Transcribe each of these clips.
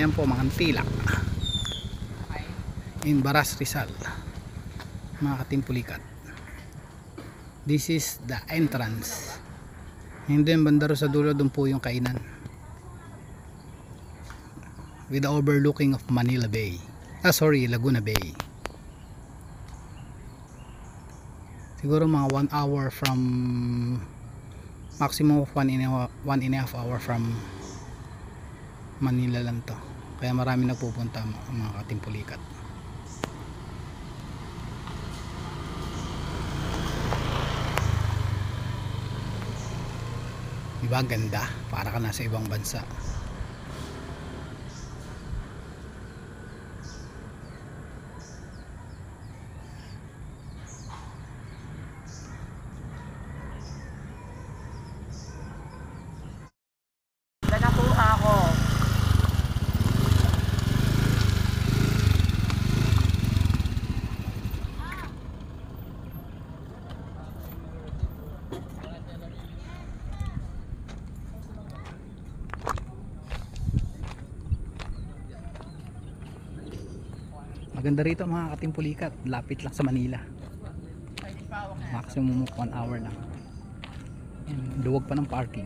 Ayan po mga Antila in Baras, Rizal, mga katimpulikat. This is the entrance. Hindi yung bandaro sa dulo, doon po yung kainan with the overlooking of Manila Bay. Laguna Bay. Siguro mga 1 hour from, maximum of 1.5 hour from Manila lang to. Kaya marami nagpupunta mga katimpulikat. Diba ganda? Para ka nasa ibang bansa. Maganda rito mga katimpulikat, lapit lang sa Manila. Maximum of 1 hour lang. Luwag pa ng parking.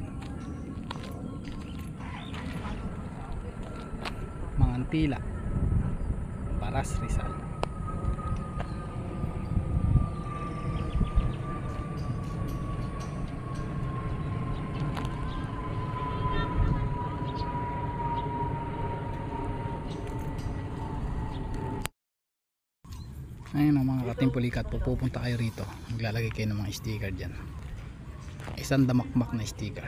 Mga Antila, Baras, Rizal. Ayun ang mga katimpulikat, pupunta kayo rito, maglalagay kayo ng mga sticker dyan. Isang damakmak na sticker.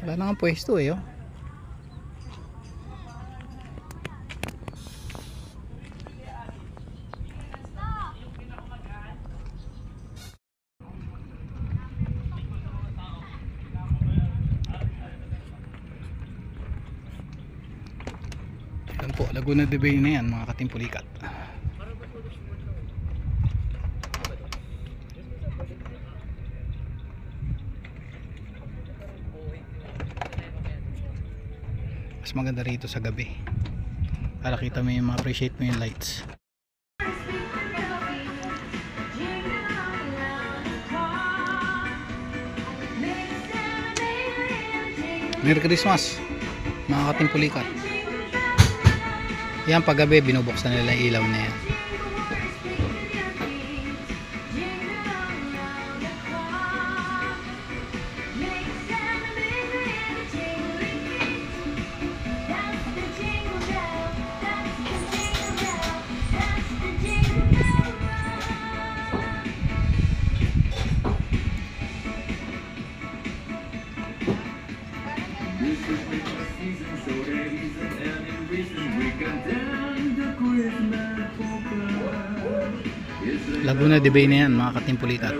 Wala na nga pwesto eh, oh. Yan po, Laguna de Bay na yan mga katimpulikat. Mas maganda rito sa gabi para kita mo yung ma-appreciate mo yung lights. Merry Christmas mga katimpulikat. Yan, pag gabi binubuksan nila yung ilaw na yan. Laguna de Bay na yan mga katimpulikat.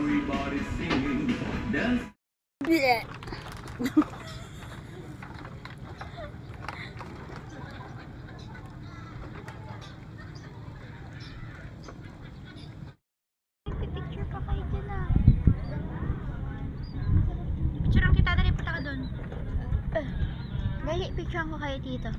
Picture pa kayo dyan ah. Picturean kita, dali punta ka dun. Dali, picturean ko kayo dito.